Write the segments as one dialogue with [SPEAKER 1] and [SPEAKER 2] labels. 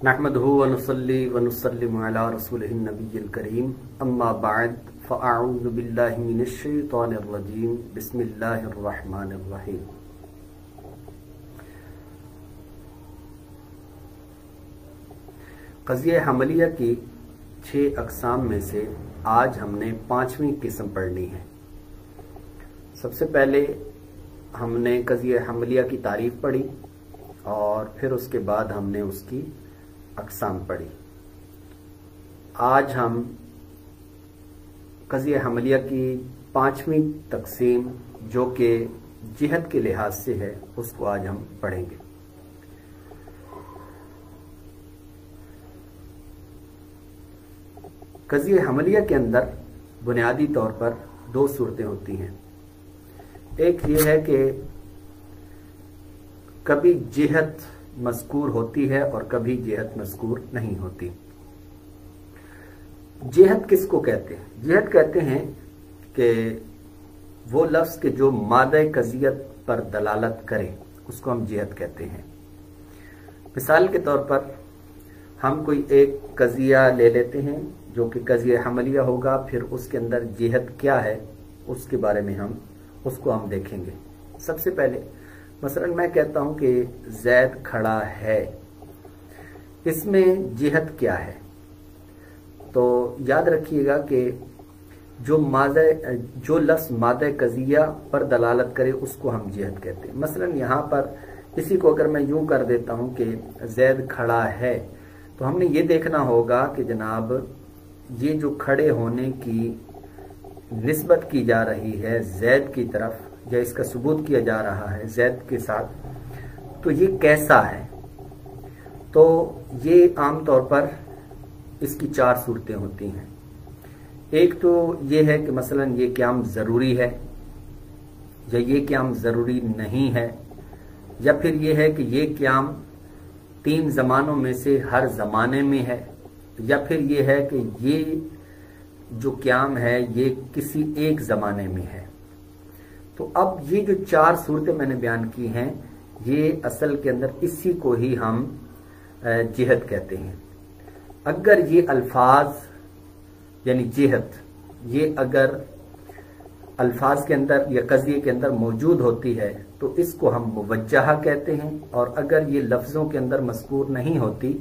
[SPEAKER 1] नहमदुहु व नुसल्ली व नुसल्लिमु अला रसूलिहिन नबिय्यिल करीम अम्मा बअद फ़अऊज़ु बिल्लाहि मिनश शैतानिर रजीम बिस्मिल्लाहिर रहमानिर रहीम। क़ज़िया हमलिया की 6 अक़साम में से आज हमने 5वीं किस्म पढ़नी है। सबसे पहले हमने क़ज़िया हमलिया की तारीफ़ पढ़ी और फिर उसके बाद हमने उसकी अक़साम पढ़ी। आज हम क़ज़िया हमलिया की 5वीं तक़सीम जो कि जिहद के लिहाज से है उसको आज हम पढ़ेंगे। क़ज़िया हमलिया के अंदर बुनियादी तौर पर 2 सूरतें होती हैं। एक ये है कि कभी जिहद मज़कूर होती है और कभी जिहद मज़कूर नहीं होती। जिहद किसको कहते हैं? जिहद कहते हैं कि वो लफ्ज़ के जो मादे क़ज़ियत पर दलालत करे उसको हम जिहद कहते हैं। मिसाल के तौर पर हम कोई एक क़ज़िया ले लेते हैं जो कि क़ज़िया हमलिया होगा, फिर उसके अंदर जिहद क्या है उसके बारे में उसको हम देखेंगे। सबसे पहले मसलन मैं कहता हूं कि ज़ैद खड़ा है, इसमें जिहद क्या है? तो याद रखिएगा कि जो लफ्ज़ मादे क़ज़िया पर दलालत करे उसको हम जिहद कहते हैं। मसलन यहाँ पर इसी को अगर मैं यूं कर देता हूं कि ज़ैद खड़ा है, तो हमने ये देखना होगा कि जनाब ये जो खड़े होने की निस्बत की जा रही है ज़ैद की तरफ या इसका सबूत किया जा रहा है ज़ैद के साथ, तो ये कैसा है? तो ये आम तौर पर इसकी 4 सूरतें होती हैं। एक तो ये है कि मसलन ये क़याम ज़रूरी है या ये क़याम ज़रूरी नहीं है, या फिर ये है कि ये क़याम 3 ज़मानों में से हर ज़माने में है, या फिर ये है कि ये जो क़याम है ये किसी एक ज़माने में है। तो अब ये जो 4 सूरतें मैंने बयान की हैं ये असल के अंदर इसी को ही हम जिहद कहते हैं। अगर ये अल्फाज यानी जिहद ये अगर अल्फाज के अंदर या क़ज़िये के अंदर मौजूद होती है तो इसको हम मुवज्जहा कहते हैं, और अगर ये लफ्ज़ों के अंदर मज़कूर नहीं होती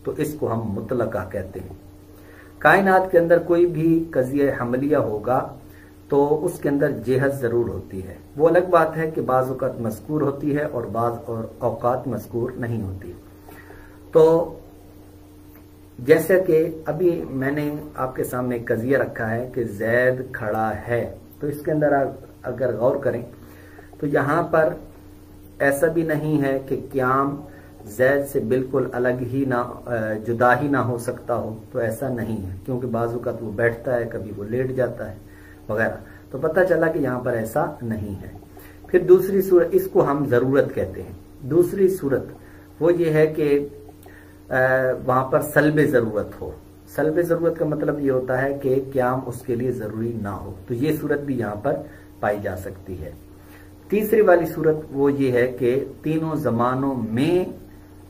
[SPEAKER 1] तो इसको हम मुतलका कहते हैं। कायनात के अंदर कोई भी क़ज़िया हमलिया होगा तो उसके अंदर जिहद ज़रूर होती है। वो अलग बात है कि बाज़ औक़ात मज़कूर होती है और बाज़ औक़ात मज़कूर नहीं होती। तो जैसे कि अभी मैंने आपके सामने एक क़ज़िया रखा है कि ज़ैद खड़ा है, तो इसके अंदर अगर गौर करें तो यहाँ पर ऐसा भी नहीं है कि क़याम ज़ैद से बिल्कुल अलग ही ना जुदा ही ना हो सकता हो, तो ऐसा नहीं है, क्योंकि बाज़ औक़ात वो बैठता है, कभी वो लेट जाता है वगैरह। तो पता चला कि यहाँ पर ऐसा नहीं है। फिर दूसरी सूरत, इसको हम ज़रूरत कहते हैं। दूसरी सूरत वो ये है कि वहाँ पर सल्बे ज़रूरत हो। सल्बे ज़रूरत का मतलब ये होता है कि क़याम उसके लिए ज़रूरी ना हो, तो ये सूरत भी यहाँ पर पाई जा सकती है। तीसरी वाली सूरत वो ये है कि तीनों ज़मानों में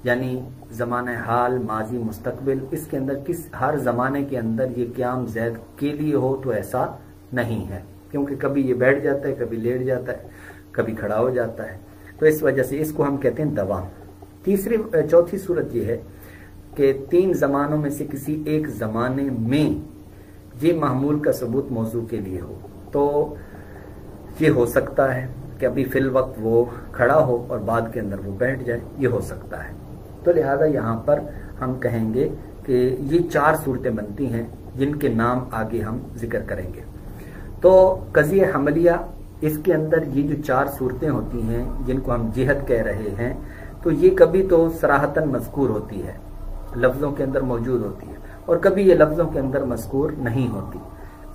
[SPEAKER 1] यानी ज़माने हाल, माजी, मुस्तकबिल, इसके अंदर हर ज़माने के अंदर ये क़याम ज़ैद के लिए हो, तो ऐसा नहीं है, क्योंकि कभी ये बैठ जाता है, कभी लेट जाता है, कभी खड़ा हो जाता है। तो इस वजह से इसको हम कहते हैं दवाम। चौथी सूरत ये है कि 3 ज़मानों में से किसी एक ज़माने में ये मामूल का सबूत मौजू के लिए हो। तो ये हो सकता है कि अभी फिल वक्त वो खड़ा हो और बाद के अंदर वो बैठ जाए, ये हो सकता है। तो लिहाजा यहाँ पर हम कहेंगे कि ये 4 सूरतें बनती हैं जिनके नाम आगे हम जिक्र करेंगे। तो क़ज़िया हमलिया इसके अंदर ये जो 4 सूरतें होती हैं जिनको हम जिहद कह रहे हैं, तो ये कभी तो सराहतन मज़कूर होती है, लफ्ज़ों के अंदर मौजूद होती है, और कभी ये लफ्ज़ों के अंदर मज़कूर नहीं होती।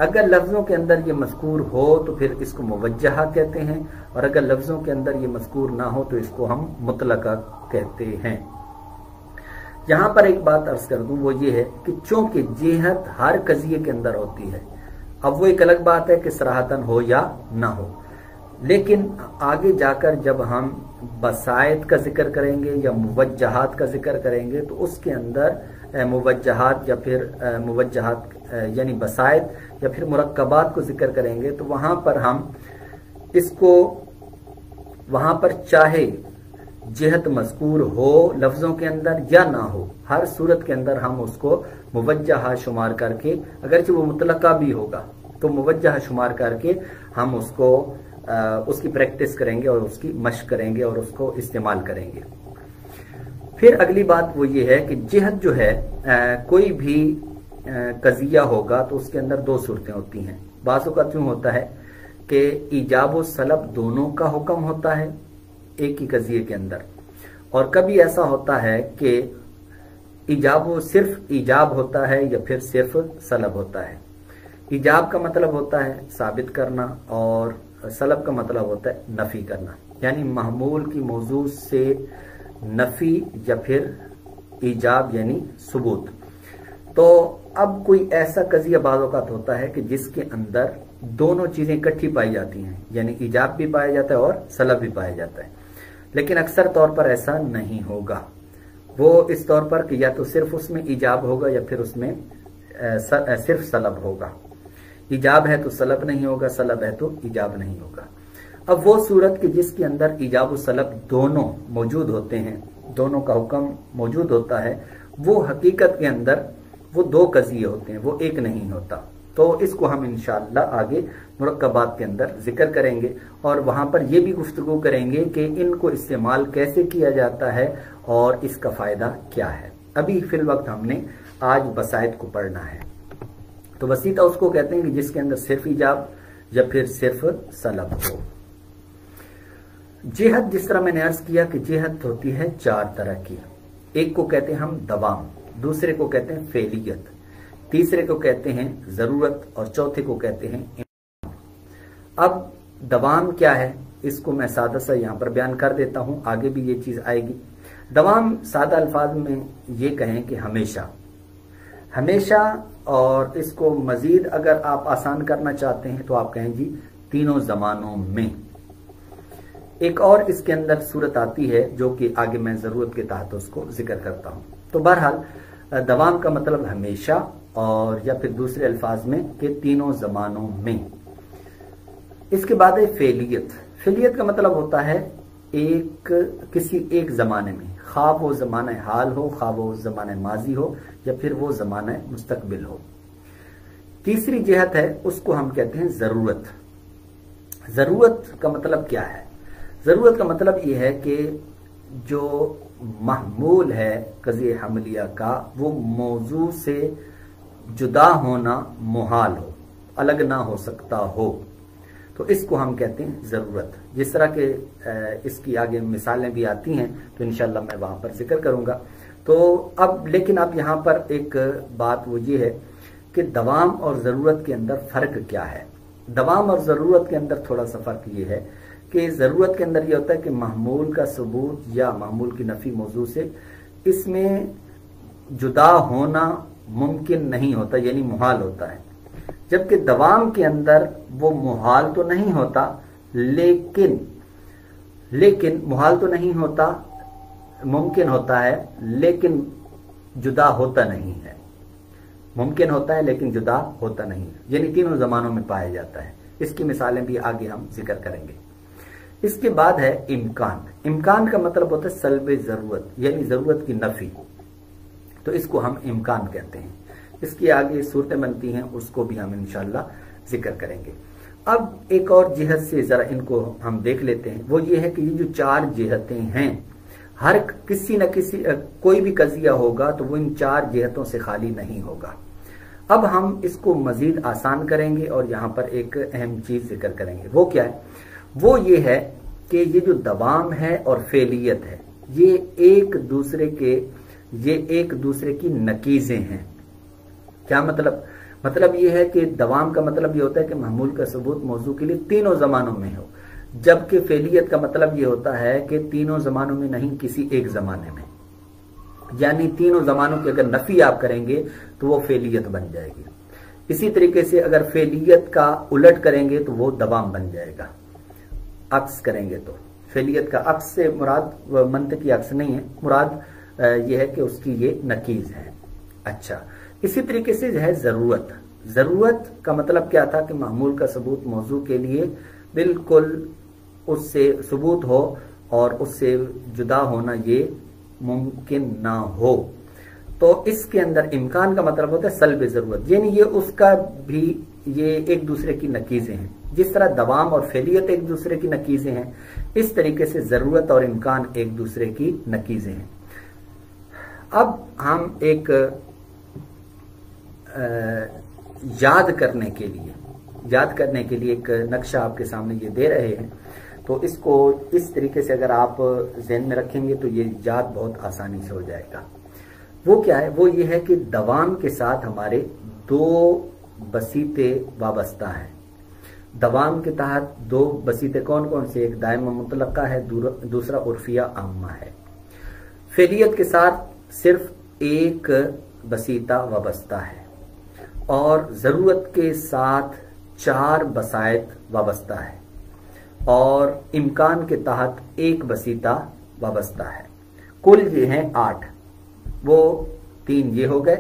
[SPEAKER 1] अगर लफ्ज़ों के अंदर ये मज़कूर हो तो फिर इसको मुवज्जहा कहते हैं, और अगर लफ्ज़ों के अंदर ये मज़कूर ना हो तो इसको हम मुतलका कहते हैं। यहाँ पर एक बात अर्ज कर दूं, वो ये है कि चूंकि जिहद हर क़ज़िये के अंदर होती है, अब वो एक अलग बात है कि सराहतन हो या ना हो, लेकिन आगे जाकर जब हम बसायत का जिक्र करेंगे या मुवज्जहात का जिक्र करेंगे तो उसके अंदर मुवज्जहात या फिर मुवज्जहात यानी बसायत या फिर मुरक्कबात को जिक्र करेंगे तो वहां पर हम इसको वहां पर चाहे जिहत मज़कूर हो लफ्जों के अंदर या ना हो, हर सूरत के अंदर हम उसको मुवज्जहा शुमार करके, अगरचे वो मुतलका भी होगा तो मुवज्जहा शुमार करके हम उसको उसकी प्रैक्टिस करेंगे और उसकी मश्क करेंगे और उसको इस्तेमाल करेंगे। फिर अगली बात वो ये है कि जिहत जो है कोई भी कजिया होगा तो उसके अंदर दो सूरतें होती हैं। बाज़ औक़ात यूं होता है कि ईजाब और सलब दोनों का हुक्म होता है एक ही कजिए के अंदर, और कभी ऐसा होता है कि सिर्फ ईजाब होता है या फिर सिर्फ सलब होता है। ईजाब का मतलब होता है साबित करना और सलब का मतलब होता है नफी करना, यानी महमूल की मौजू से नफी या फिर ईजाब यानी सुबूत। तो अब कोई ऐसा कजिया बाज़ औक़ात होता है कि जिसके अंदर दोनों चीजें इकट्ठी पाई जाती हैं, यानी ईजाब भी पाया जाता है और सलब भी पाया जाता है, लेकिन अक्सर तौर पर ऐसा नहीं होगा। वो इस तौर पर कि या तो सिर्फ उसमें ईजाब होगा या फिर उसमें सिर्फ सलब होगा। ईजाब है तो सलब नहीं होगा, सलब है तो ईजाब नहीं होगा। अब वो सूरत कि जिसके अंदर ईजाब और सलब दोनों मौजूद होते हैं, दोनों का हुक्म मौजूद होता है, वो हकीकत के अंदर वो दो कजिए होते हैं, वो एक नहीं होता। तो इसको हम इंशाअल्लाह आगे मुरक्कबात के अंदर जिक्र करेंगे और वहां पर ये भी गुफ्तगू करेंगे कि इनको इस्तेमाल कैसे किया जाता है और इसका फायदा क्या है। अभी फिल वक्त हमने आज बसायत को पढ़ना है। तो वसीता उसको कहते हैं कि जिसके अंदर सिर्फ ईजाब या फिर सिर्फ सलब हो। जिहत, जिस तरह मैंने अर्ज किया कि जिहत होती है चार तरह की। एक को कहते हैं हम दवाम, दूसरे को कहते हैं फेलियत, तीसरे को कहते हैं जरूरत और चौथे को कहते हैं इम्कान। अब दवाम क्या है इसको मैं सादा सा यहां पर बयान कर देता हूं, आगे भी ये चीज आएगी। दवाम सादा अल्फाज में ये कहें कि हमेशा, हमेशा, और इसको मजीद अगर आप आसान करना चाहते हैं तो आप कहें जी तीनों जमानों में। एक और इसके अंदर सूरत आती है जो कि आगे मैं जरूरत के तहत उसको जिक्र करता हूं। तो बहरहाल दवाम का मतलब हमेशा और या फिर दूसरे अल्फाज में कि तीनों जमानों में। इसके बाद है फेलियत। फेलियत का मतलब होता है किसी एक जमाने में, खा वो जमाना हाल हो, खा वो जमाना माजी हो या फिर वो जमाना मुस्तकबिल हो। तीसरी जिहत है उसको हम कहते हैं जरूरत। जरूरत का मतलब क्या है? जरूरत का मतलब यह है कि जो महमूल है कज़िए हमलिया का वो मौजू से जुदा होना मुहाल हो, अलग ना हो सकता हो, तो इसको हम कहते हैं जरूरत। जिस तरह के इसकी आगे मिसालें भी आती हैं तो इंशाल्लाह मैं वहां पर जिक्र करूंगा। तो अब लेकिन अब यहाँ पर एक बात वो ये है कि दवाम और जरूरत के अंदर फर्क क्या है। दवाम और जरूरत के अंदर थोड़ा सा फर्क ये है कि जरूरत के अंदर ये होता है कि महमूल का सबूत या महमूल की नफी मौजू से इसमें जुदा होना मुमकिन नहीं होता, यानी मुहाल होता है। जबकि दवाम के अंदर वो मुहाल तो नहीं होता, लेकिन मुहाल तो नहीं होता, मुमकिन होता है लेकिन जुदा होता नहीं है। मुमकिन होता है लेकिन जुदा होता नहीं है, यानी तीनों जमानों में पाया जाता है। इसकी मिसालें भी आगे हम जिक्र करेंगे। इसके बाद है इम्कान। इम्कान का मतलब होता है सल्बे जरूरत, यानी जरूरत की नफी, तो इसको हम इम्कान कहते हैं। इसकी आगे सूरतें बनती हैं उसको भी हम इंशाअल्लाह जिक्र करेंगे। अब एक और जिहत से जरा इनको हम देख लेते हैं, वो ये है कि ये जो चार जिहतें हैं, हर किसी न किसी कोई भी कजिया होगा तो वो इन चार जिहतों से खाली नहीं होगा। अब हम इसको मजीद आसान करेंगे और यहाँ पर एक अहम चीज जिक्र करेंगे। वो क्या है? वो ये है कि ये जो दवाम है और फेलियत है ये एक दूसरे की नकीजें हैं। क्या मतलब? मतलब ये है कि दवाम का मतलब ये होता है कि महमूल का सबूत मौजू के लिए तीनों जमानों में हो, जबकि फेलियत का मतलब ये होता है कि तीनों जमानों में नहीं, किसी एक जमाने में। यानी तीनों जमानों की अगर नफी आप करेंगे तो वो फेलियत बन जाएगी। इसी तरीके से अगर फेलियत का उलट करेंगे तो वो दवाम बन जाएगा, अक्स करेंगे तो। फेलियत का अक्स से मुराद मंतकी अक्स नहीं है, मुराद ये है कि उसकी ये नकीज है। अच्छा, इसी तरीके से है जरूरत। जरूरत का मतलब क्या था कि मामूल का सबूत मौजू के लिए बिल्कुल उससे सबूत हो और उससे जुदा होना ये मुमकिन ना हो। तो इसके अंदर इम्कान का मतलब होता है सल्ब जरूरत, यानी ये उसका भी ये एक दूसरे की नकीजें हैं। जिस तरह दवाम और फेलियत एक दूसरे की नकीजें हैं, इस तरीके से जरूरत और इम्कान एक दूसरे की नकीजें हैं। अब हम एक याद करने के लिए एक नक्शा आपके सामने ये दे रहे हैं, तो इसको इस तरीके से अगर आप ज़हन में रखेंगे तो ये याद बहुत आसानी से हो जाएगा। वो क्या है? वो ये है कि दवाम के साथ हमारे दो बसीते वाबस्ता हैं। दवाम के तहत दो बसीते कौन कौन से? एक दायमा मुतलक्का है, दूसरा उर्फिया आम्मा है। फेलियत के साथ सिर्फ एक बसीता वाबस्ता है और जरूरत के साथ 4 बसायत वाबस्ता है और इम्कान के तहत 1 बसीता वाबस्ता है। कुल ये हैं 8। वो 3 ये हो गए,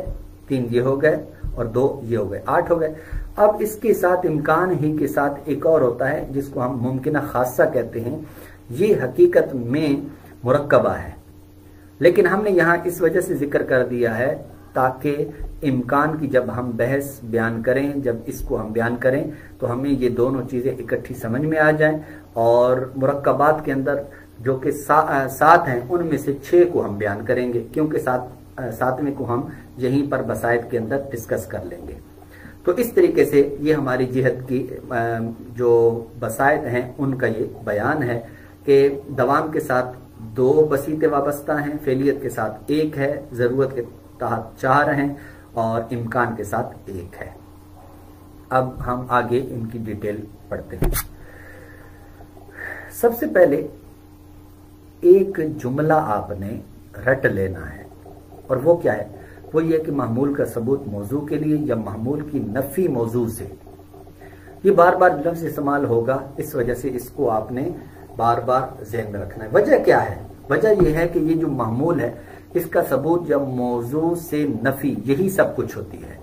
[SPEAKER 1] 3 ये हो गए और 2 ये हो गए, 8 हो गए। अब इसके साथ इम्कान ही के साथ एक और होता है जिसको हम मुमकिना खासा कहते हैं। ये हकीकत में मुरक्कबा है, लेकिन हमने यहाँ इस वजह से जिक्र कर दिया है ताकि इम्कान की जब हम बहस बयान करें, जब इसको हम बयान करें तो हमें ये दोनों चीज़ें इकट्ठी समझ में आ जाएं और मुरक्कबात के अंदर जो कि 7 हैं उनमें से 6 को हम बयान करेंगे, क्योंकि 7वें को हम यहीं पर बसायत के अंदर डिस्कस कर लेंगे। तो इस तरीके से ये हमारी जिहद की जो बसायत हैं उनका ये बयान है कि दवाम के साथ 2 बसीते वाबस्ता हैं, फेलियत के साथ 1 है, जरूरत के तहत 4 हैं और इम्कान के साथ 1 है। अब हम आगे इनकी डिटेल पढ़ते हैं। सबसे पहले एक जुमला आपने रट लेना है, और वो क्या है? वो ये कि मामूल का सबूत मौजू के लिए या मामूल की नफी मौजू से। ये बार बार लफ्ज इस्तेमाल होगा, इस वजह से इसको आपने बार बार ज़हन में रखना है। वजह क्या है? वजह यह है कि ये जो मामूल है इसका सबूत या मौजू से नफी, यही सब कुछ होती है।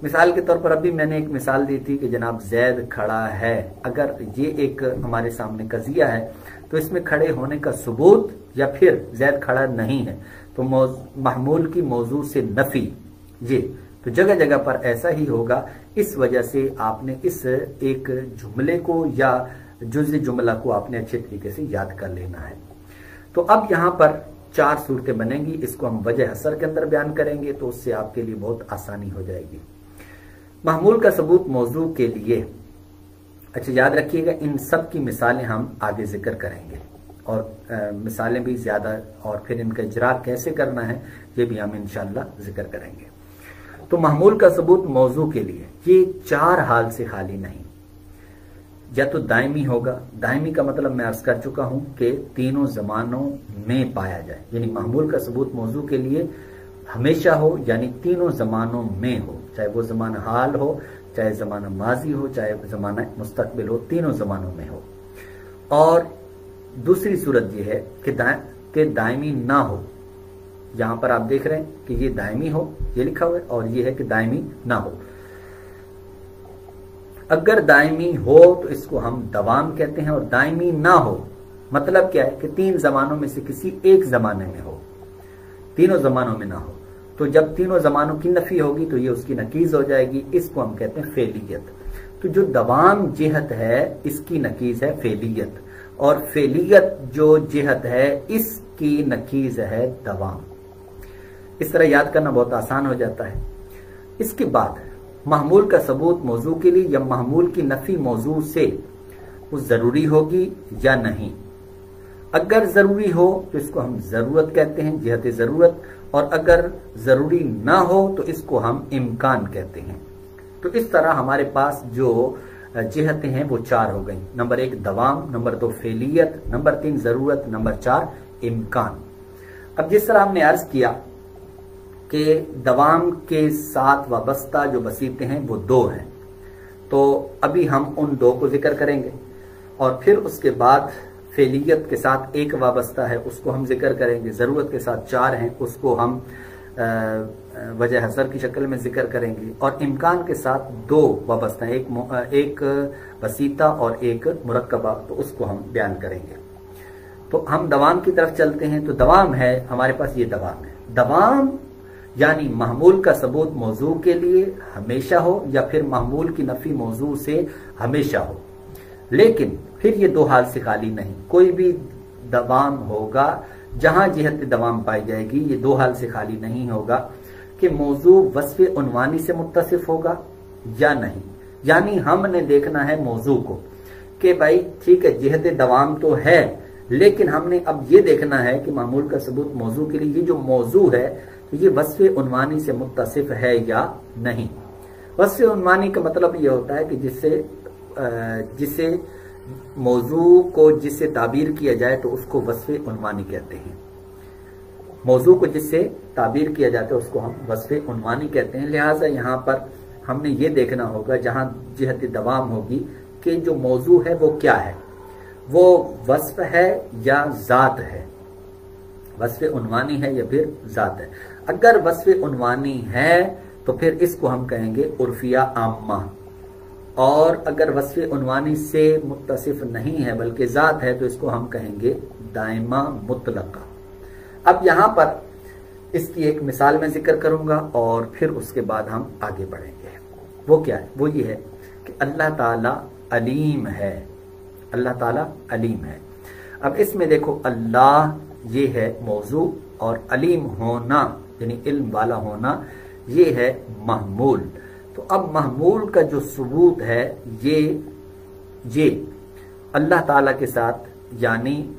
[SPEAKER 1] मिसाल के तौर पर अभी मैंने एक मिसाल दी थी कि जनाब जैद खड़ा है। अगर ये एक हमारे सामने कजिया है तो इसमें खड़े होने का सबूत या फिर जैद खड़ा नहीं है तो महमूल की मौजू से नफी, ये तो जगह जगह पर ऐसा ही होगा। इस वजह से आपने इस एक जुमले को या जुज़ जुमला को आपने अच्छे तरीके से याद कर लेना है। तो अब यहाँ पर 4 सूरतें बनेंगी, इसको हम वजह असर के अंदर बयान करेंगे तो उससे आपके लिए बहुत आसानी हो जाएगी। महमूल का सबूत मौजू के लिए, अच्छा याद रखिएगा, इन सब की मिसालें हम आगे जिक्र करेंगे और मिसालें भी ज्यादा, और फिर इनका इजरा कैसे करना है ये भी हम इंशाअल्लाह जिक्र करेंगे। तो महमूल का सबूत मौजू के लिए ये 4 हाल से खाली नहीं। या तो दायमी होगा, दायमी का मतलब मैं अर्ज कर चुका हूं कि तीनों जमानों में पाया जाए, यानी महमूल का सबूत मौजू के लिए हमेशा हो, यानी तीनों जमानों में हो, चाहे वो जमाना हाल हो, चाहे जमाना माजी हो, चाहे जमाना मुस्तकबिल हो, तीनों जमानों में हो। और दूसरी सूरत ये है कि दायमी ना हो। यहां पर आप देख रहे हैं कि ये दायमी हो, ये लिखा हुआ है, और ये है कि दायमी ना हो। अगर दायमी हो तो इसको हम दवाम कहते हैं, और दायमी ना हो मतलब क्या है कि 3 जमानों में से किसी एक जमाने में हो, तीनों जमानों में ना हो। तो जब तीनों जमानों की नफी होगी तो ये उसकी नकीज हो जाएगी, इसको हम कहते हैं फेलियत। तो जो दवाम जिहत है इसकी नकीज है फेलियत, और फेलियत जो जिहत है इसकी नकीज है दवाम। इस तरह याद करना बहुत आसान हो जाता है। इसके बाद महमूल का सबूत मौजू के लिए या महमूल की नफी मौजू से वो जरूरी होगी या नहीं। अगर जरूरी हो तो इसको हम जरूरत कहते हैं, जिहत जरूरत, और अगर जरूरी ना हो तो इसको हम इम्कान कहते हैं। तो इस तरह हमारे पास जो जिहतें हैं वो 4 हो गई। नंबर 1 दवाम, नंबर 2 फेलियत, नंबर 3 जरूरत, नंबर 4 इम्कान। अब जिस तरह हमने अर्ज किया कि दवाम के साथ वाबस्ता जो बसीते हैं वो 2 हैं, तो अभी हम उन 2 को जिक्र करेंगे और फिर उसके बाद फेलियत के साथ एक वाबस्ता है उसको हम जिक्र करेंगे, ज़रूरत के साथ 4 हैं उसको हम वजह हसर की शक्ल में जिक्र करेंगे, और इम्कान के साथ 2 वाबस्ता है, एक वसीता और एक मुरक्कबा, तो उसको हम बयान करेंगे। तो हम दवाम की तरफ चलते हैं। तो दवाम है हमारे पास, ये दवाम है। दवाम यानी महमूल का सबूत मौजू के लिए हमेशा हो या फिर महमूल की नफी मौजू से हमेशा हो, लेकिन फिर ये 2 हाल से खाली नहीं। कोई भी दवाम होगा जहां जिहत दवाम पाई जाएगी, ये 2 हाल से खाली नहीं होगा कि मौजू वस्फ़ उन्वानी से मुत्तसिफ होगा या नहीं। यानी हमने देखना है मौजू को कि भाई ठीक है जिहत दवाम तो है, लेकिन हमने अब ये देखना है कि मामूल का सबूत मौजू के लिए, ये जो मौजू है तो ये वस्फ़ उन्वानी से मुत्तसिफ है या नहीं। वस्फ़ उन्वानी का मतलब ये होता है कि जिससे मौजू को जिससे ताबीर किया जाए तो उसको वस्फ़ उन्वानी कहते हैं। मौजू को जिससे ताबीर किया जाता है उसको हम वस्फ़ उन्वानी कहते हैं। लिहाजा यहाँ पर हमने ये देखना होगा जहां जिहत दवाम होगी कि जो मौजू है वो क्या है, वो वस्फ़ है या ज़ात है, वस्फ़ उन्वानी है या फिर ज़ात है। अगर वस्फ़ उन्वानी है तो फिर इसको हम कहेंगे उर्फिया आम्मा, और अगर वस्फ़ उन्वानी से मुत्तसिफ नहीं है बल्कि ज़ात है तो इसको हम कहेंगे दायमा मुतलका। अब यहाँ पर इसकी एक मिसाल में जिक्र करूंगा और फिर उसके बाद हम आगे बढ़ेंगे। वो क्या है? वो ये है कि अल्लाह ताला अलीम है, अल्लाह ताला अलीम है। अब इसमें देखो अल्लाह ये है मौजू और अलीम होना यानी इल्म वाला होना ये है महमूल। तो अब महमूल का जो सबूत है ये अल्लाह ताला के साथ यानी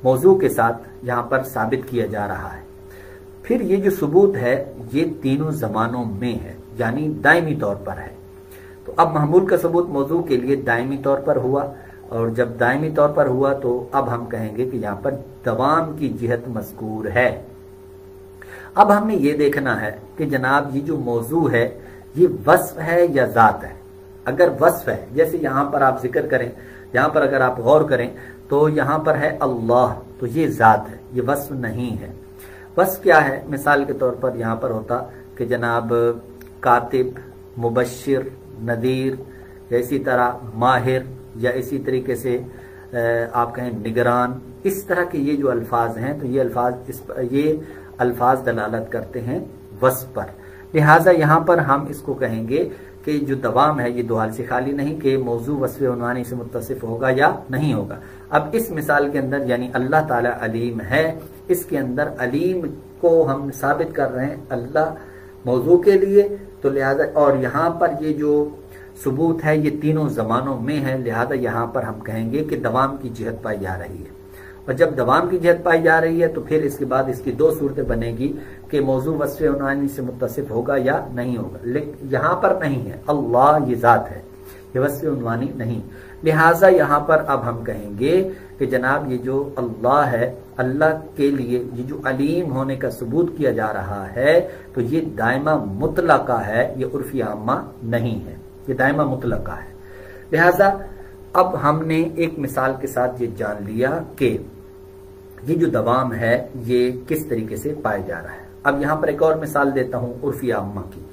[SPEAKER 1] मौजू के साथ यहाँ पर साबित किया जा रहा है। फिर ये जो सबूत है ये तीनों जमानों में है यानी दायमी तौर पर है। तो अब महमूल का सबूत मौजू के लिए दायमी तौर पर हुआ, और जब दायमी तौर पर हुआ तो अब हम कहेंगे कि यहाँ पर दवाम की जिहत मज़कूर है। अब हमने ये देखना है कि जनाब ये जो मौजू है ये वस्फ है या ज़ात है। अगर वस्फ है, जैसे यहाँ पर आप जिक्र करें, यहाँ पर अगर आप गौर करें तो यहाँ पर है अल्लाह, तो ये ज़ात है, ये वस्फ नहीं है। वस्फ क्या है? मिसाल के तौर पर यहाँ पर होता कि जनाब कातिब, मुबश्शिर, नदीर, या इसी तरह माहिर, या इसी तरीके से आप कहें निगरान, इस तरह के ये जो अल्फाज हैं तो ये अल्फाज दलालत करते हैं वस्फ पर। लिहाजा यहाँ पर हम इसको कहेंगे कि जो दवाम है ये 2 हाल से खाली नहीं कि मौजू वस्फ़ उन्वानी से मुत्तसिफ होगा या नहीं होगा। अब इस मिसाल के अंदर यानी अल्लाह ताला अलीम है, इसके अंदर अलीम को हम साबित कर रहे हैं अल्लाह मौजू के लिए, तो लिहाजा और यहाँ पर ये जो सबूत है ये तीनों जमानों में है, लिहाजा यहाँ पर हम कहेंगे कि दवाम की जिहत पाई जा रही है। और जब दवाम की जिहत पाई जा रही है तो फिर इसके बाद इसकी 2 सूरतें बनेगी कि मौजू वस्फ़ उन्वानी से मुत्तसिफ होगा या नहीं होगा। लेकिन यहाँ पर नहीं है, अल्लाह ये ज़ात है, ये वस्फ़ उन्वानी नहीं। लिहाजा यहाँ पर अब हम कहेंगे कि जनाब ये जो अल्लाह है, अल्लाह के लिए ये जो अलीम होने का सबूत किया जा रहा है तो ये दायमा मुतलका है, ये उर्फ़ी आम्मा नहीं है, ये दायमा मुतलका है। लिहाजा अब हमने एक मिसाल के साथ ये जान लिया कि ये जो दवाम है ये किस तरीके से पाया जा रहा है। अब यहाँ पर एक और मिसाल देता हूँ उर्फ़ी आम्मा की,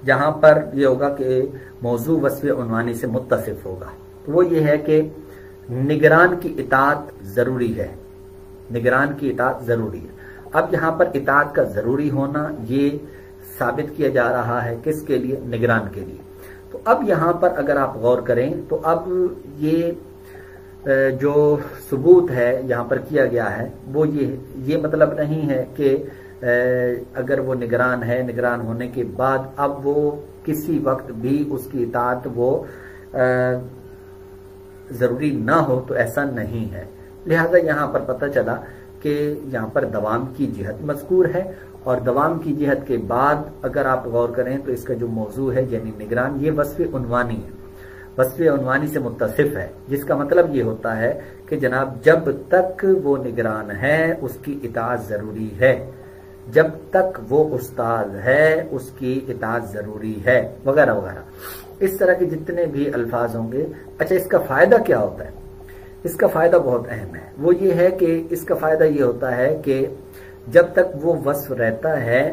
[SPEAKER 1] जहाँ पर ये होगा कि मौजू वस्फ़ उन्वानी से मुत्तसिफ होगा। तो वो ये है कि निगरान की इताअत ज़रूरी है, निगरान की इताअत ज़रूरी है। अब यहाँ पर इताअत का ज़रूरी होना ये साबित किया जा रहा है किसके लिए? निगरान के लिए। तो अब यहाँ पर अगर आप गौर करें तो अब ये जो सबूत है यहाँ पर किया गया है वो ये मतलब नहीं है कि अगर वो निगरान है, निगरान होने के बाद अब वो किसी वक्त भी उसकी इताअत वो ज़रूरी ना हो, तो ऐसा नहीं है। लिहाजा यहाँ पर पता चला कि यहाँ पर दवाम की जिहत मज़कूर है, और दवाम की जिहत के बाद अगर आप गौर करें तो इसका जो मौजू है यानी निगरान, ये वस्फ़ उन्वानी है, वस्फ़ उन्वानी से मुत्तसिफ है, जिसका मतलब ये होता है कि जनाब जब तक वो निगरान है उसकी इताअत ज़रूरी है, जब तक वो उस्ताद है उसकी इताअत ज़रूरी है, वगैरह वगैरह। इस तरह के जितने भी अल्फाज होंगे। अच्छा, इसका फ़ायदा क्या होता है? इसका फ़ायदा बहुत अहम है। वो ये है कि इसका फ़ायदा ये होता है कि जब तक वो वस्फ रहता है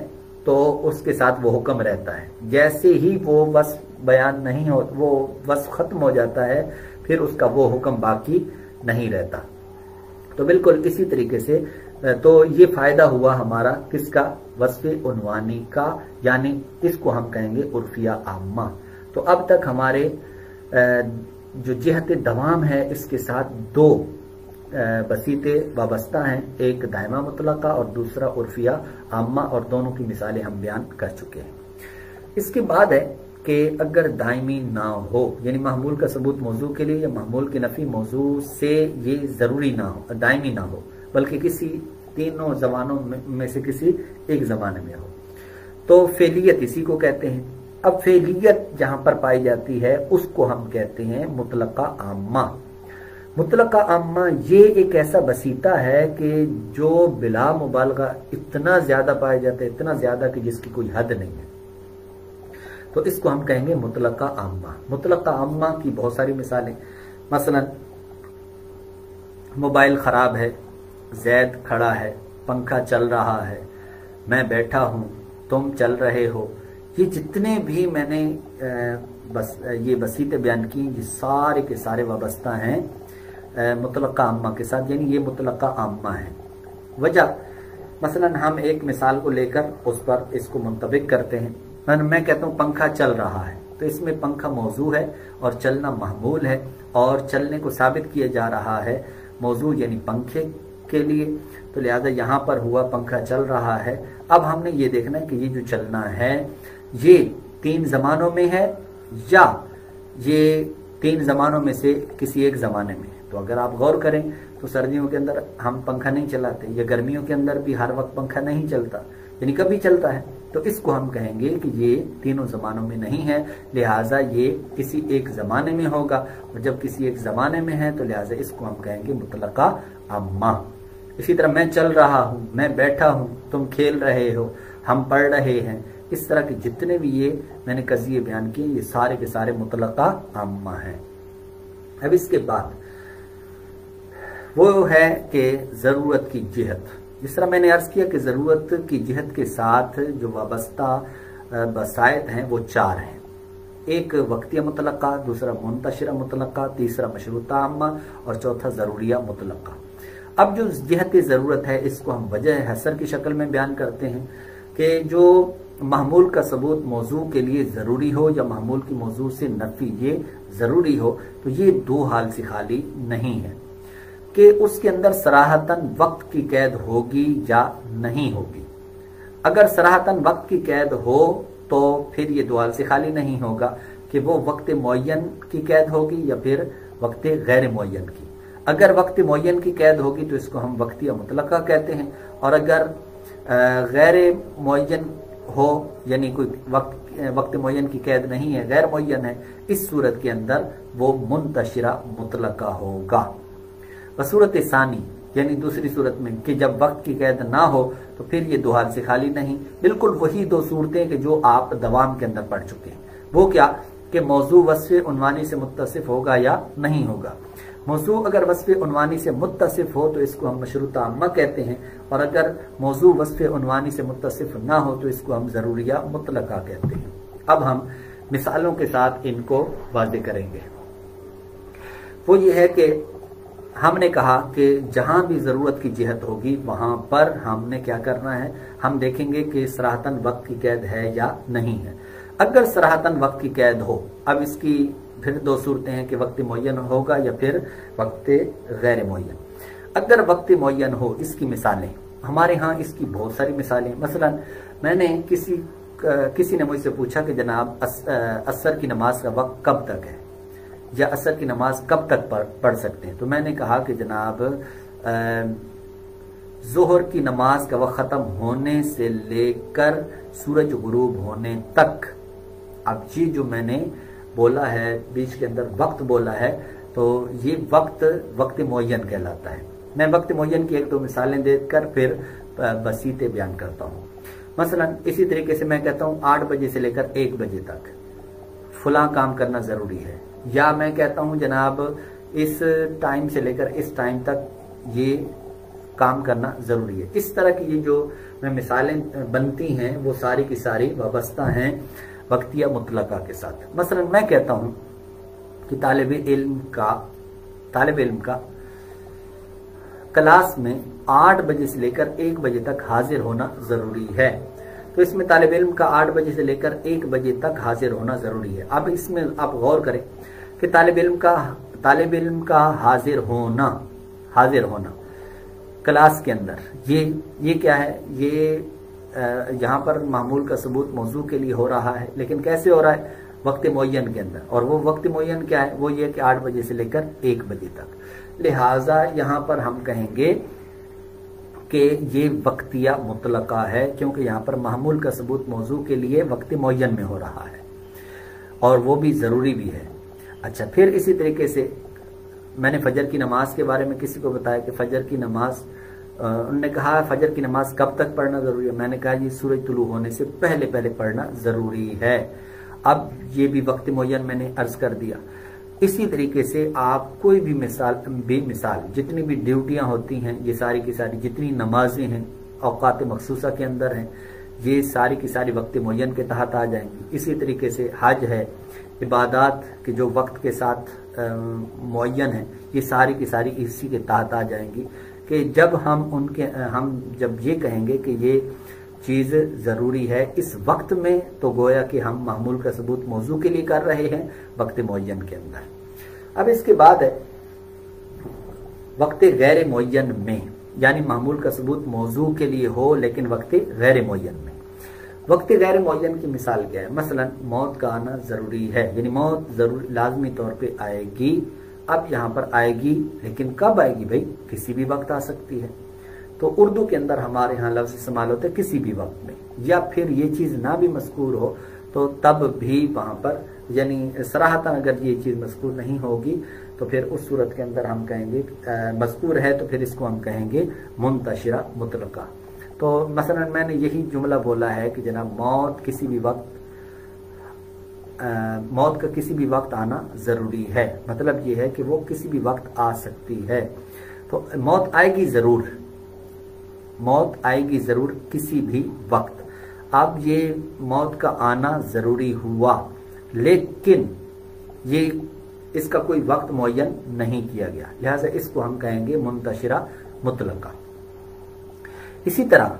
[SPEAKER 1] तो उसके साथ वो हुक्म रहता है। जैसे ही वो वस्फ बयान नहीं हो, वो वस्फ ख़त्म हो जाता है, फिर उसका वो हुक्म बाकी नहीं रहता। तो बिल्कुल इसी तरीके से तो ये फ़ायदा हुआ हमारा किसका, वस्फ़ उन्वानी का, यानी इसको हम कहेंगे उर्फिया आम्मा। तो अब तक हमारे जो जिहत दवाम है इसके साथ दो बसीते वाबस्ता हैं, एक दायमा मुतलका और दूसरा उर्फिया आम्मा, और दोनों की मिसालें हम बयान कर चुके हैं। इसके बाद है कि अगर दायमी ना हो, यानी महमूल का सबूत मौजू के लिए या महमूल की नफी मौजू से ये ज़रूरी ना हो, दायमी ना हो, बल्कि किसी तीनों ज़मानों में से किसी एक ज़माने में हो, तो फेलियत इसी को कहते हैं। अब फेलियत जहां पर पाई जाती है उसको हम कहते हैं मुतलका आम्मा। मुतलका आम्मा ये एक ऐसा बसीता है कि जो बिला मुबालगा इतना ज्यादा पाया जाता है, इतना ज्यादा कि जिसकी कोई हद नहीं है, तो इसको हम कहेंगे मुतलका आम्मा। मुतलका आम्मा की बहुत सारी मिसालें, मसलन मोबाइल खराब है, जैद खड़ा है, पंखा चल रहा है, मैं बैठा हूं, तुम चल रहे हो, ये जितने भी मैंने ये बसीते बयान की, ये सारे के सारे वाबस्ता हैं मुतलका आम्मा के साथ, यानी ये मुतलका आम्मा है। वजह मसलन हम एक मिसाल को लेकर उस पर इसको मुंतबिक करते हैं। मैं कहता हूँ पंखा चल रहा है, तो इसमें पंखा मौजू है और चलना महमूल है, और चलने को साबित किया जा रहा है मौजू यानी पंखे के लिए, तो लिहाजा यहाँ पर हुआ पंखा चल रहा है। अब हमने ये देखना है कि ये जो चलना है ये तीन ज़मानों में है या ये तीन ज़मानों में से किसी एक ज़माने में। तो अगर आप गौर करें तो सर्दियों के अंदर हम पंखा नहीं चलाते, या गर्मियों के अंदर भी हर वक्त पंखा नहीं चलता, यानी कभी चलता है, तो इसको हम कहेंगे कि ये तीनों ज़मानों में नहीं है, लिहाजा ये किसी एक ज़माने में होगा, और जब किसी एक ज़माने में है तो लिहाजा इसको हम कहेंगे मुतलका अम्मा। इसी तरह मैं चल रहा हूँ, मैं बैठा हूँ, तुम खेल रहे हो, हम पढ़ रहे हैं, इस तरह के जितने भी ये मैंने कज़िये बयान किए ये सारे के सारे मुतलका अम्मा हैं। अब इसके बाद वो है कि ज़रूरत की जिहत। जिस तरह मैंने अर्ज किया कि ज़रूरत की जिहत के साथ जो वाबस्ता बसायत हैं वो चार हैं, एक वक्तिया मुतलका, दूसरा मुंतशिरा मुतलका, तीसरा मशरूता अम्मा और चौथा ज़रूरिया मुतलका। अब जो जिहत ज़रूरत है इसको हम वजह हसर की शक्ल में बयान करते हैं कि जो महमूल का सबूत मौजू के लिए ज़रूरी हो या महमूल की मौजू से नफी ये ज़रूरी हो, तो ये दो हाल से खाली नहीं है कि उसके अंदर सराहतन वक्त की कैद होगी या नहीं होगी। अगर सराहतन वक्त की कैद हो तो फिर ये दो हाल से खाली नहीं होगा कि वो वक्त मुअय्यन की कैद होगी या फिर वक्त गैर मुअय्यन की। अगर वक्त मुअय्यन की कैद होगी तो इसको हम वक्तिया मुतलका कहते हैं, और अगर गैर मुअय्यन हो यानी कोई वक्त मुअय्यन की कैद नहीं है, गैर मुअय्यन है, इस सूरत के अंदर वो मुंतशिरा मुतलका होगा। बसूरत सानी यानी दूसरी सूरत में कि जब वक्त की कैद ना हो तो फिर ये दो हाल से खाली नहीं, बिल्कुल वही दो सूरतें कि जो आप दवाम के अंदर पढ़ चुके हैं। वो क्या कि मौजू वस्फ़ उन्वानी से मुत्तसिफ होगा या नहीं होगा। मौजू अगर वस्फ़ उन्वानी से मुत्तसिफ हो तो इसको हम मशरूता अम्मा कहते हैं, और अगर मौजू वस्फ़ उन्वानी से मुत्तसिफ ना हो तो इसको हम ज़रूरिया मुतलका कहते हैं। अब हम मिसालों के साथ इनको वाज़ेह करेंगे। वो ये है कि हमने कहा कि जहां भी जरूरत की जिहत होगी वहां पर हमने क्या करना है, हम देखेंगे कि सराहतन वक्त की कैद है या नहीं है। अगर सराहतन वक्त की कैद हो, अब इसकी फिर दो सूरतें हैं कि वक्त मुअय्यन होगा या फिर वक्त गैर मुअय्यन। अगर वक्त मुअय्यन हो, इसकी मिसालें हमारे यहाँ इसकी बहुत सारी मिसालें। मसलन मैंने किसी ने मुझसे पूछा कि जनाब असर की नमाज का वक्त कब तक है या असर की नमाज कब तक पढ़ सकते हैं, तो मैंने कहा कि जनाब ज़ोहर की नमाज का वक्त ख़त्म होने से लेकर सूरज गुरूब होने तक। अब ये जो मैंने बोला है बीच के अंदर वक्त बोला है, तो ये वक्त मुअय्यन कहलाता है। मैं वक्त मुअय्यन की एक दो मिसालें देकर फिर बसीते बयान करता हूँ। मसलन इसी तरीके से मैं कहता हूँ 8 बजे से लेकर 1 बजे तक फलां काम करना ज़रूरी है, या मैं कहता हूँ जनाब इस टाइम से लेकर इस टाइम तक ये काम करना जरूरी है। इस तरह की ये जो मिसालें बनती हैं वो सारी की सारी वाबस्ता हैं वक्तिया मुतलका के साथ। मसलन मैं कहता हूं कि तालिब इल्म का क्लास में 8 बजे से लेकर 1 बजे तक हाजिर होना जरूरी है। तो इसमें तालिब इल्म का 8 बजे से लेकर 1 बजे तक हाजिर होना जरूरी है। अब इसमें आप गौर करें कि तालिब इल्म का हाजिर होना क्लास के अंदर ये क्या है, ये यहाँ पर मामूल का सबूत मौजू के लिए हो रहा है, लेकिन कैसे हो रहा है, वक्त मुअय्यन के अंदर। और वो वक्त मुअय्यन क्या है, वो ये कि 8 बजे से लेकर 1 बजे तक। लिहाजा यहाँ पर हम कहेंगे कि ये वक्तिया मुतलका है, क्योंकि यहाँ पर मामूल का सबूत मौजू के लिए वक्त मुअय्यन में हो रहा है और वो भी जरूरी भी है। अच्छा, फिर इसी तरीके से मैंने फजर की नमाज के बारे में किसी को बताया कि फजर की नमाज, उन्होंने कहा फजर की नमाज कब तक पढ़ना जरूरी है। मैंने कहा ये सूरज तुलू होने से पहले पहले पढ़ना जरूरी है। अब ये भी वक्त मुअय्यन मैंने अर्ज कर दिया। इसी तरीके से आप कोई भी मिसाल जितनी भी ड्यूटियां होती हैं, ये सारी की सारी जितनी नमाजें हैं औकात मखसूसा के अंदर हैं, ये सारी की सारी वक्त मुअय्यन के तहत आ जाएंगी। इसी तरीके से हज है, इबादत के जो वक्त के साथ मुअय्यन है, ये सारी की सारी इसी के तहत आ जाएंगी। कि जब हम जब ये कहेंगे कि ये चीज जरूरी है इस वक्त में, तो गोया कि हम मामूल का सबूत मौजू के लिए कर रहे हैं वक्त मुअय्यन के अंदर। अब इसके बाद है वक्त गैर मुअय्यन में, यानी मामूल का सबूत मौजू के लिए हो लेकिन वक्त गैर मुअय्यन में। वक्त गैर मुअय्यन की मिसाल क्या है, मसलन मौत का आना जरूरी है, यानी मौत जरूर लाजमी तौर पे आएगी। अब यहाँ पर आएगी, लेकिन कब आएगी भाई, किसी भी वक्त आ सकती है। तो उर्दू के अंदर हमारे यहाँ लफ्ज इस्तेमाल होते हैं किसी भी वक्त में, या फिर ये चीज ना भी मज़कूर हो तो तब भी वहां पर, यानी सराहतन अगर ये चीज मज़कूर नहीं होगी तो फिर उस सूरत के अंदर हम कहेंगे, मज़कूर है तो फिर इसको हम कहेंगे मुंतशिरा मुतलका। तो मसलन मैंने यही जुमला बोला है कि जनाब मौत का किसी भी वक्त आना जरूरी है, मतलब ये है कि वो किसी भी वक्त आ सकती है। तो मौत आएगी जरूर किसी भी वक्त। अब ये मौत का आना जरूरी हुआ, लेकिन ये इसका कोई वक्त मुअय्यन नहीं किया गया, लिहाजा इसको हम कहेंगे मुंतशिरा मुतलका। इसी तरह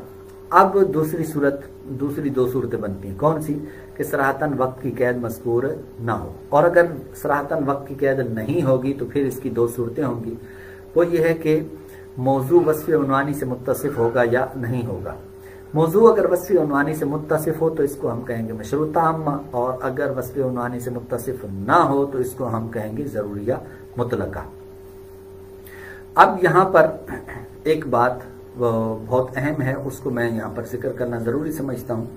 [SPEAKER 1] अब दूसरी दो सूरतें बनती हैं। कौन सी, कि सराहतन वक्त की कैद मज़कूर ना हो। और अगर सराहतन वक्त की कैद नहीं होगी तो फिर इसकी 2 सूरतें होंगी। वो ये है कि मौजू वस्फ़ उन्वानी से मुत्तसिफ होगा या नहीं होगा। मौजू अगर वस्फ़ उन्वानी से मुत्तसिफ हो तो इसको हम कहेंगे मशरूता अम्मा, और अगर वस्फ़ उन्वानी से मुत्तसिफ ना हो तो इसको हम कहेंगे ज़रूरिया मुतलका। अब यहाँ पर एक बात बहुत अहम है, उसको मैं यहाँ पर जिक्र करना जरूरी समझता हूँ।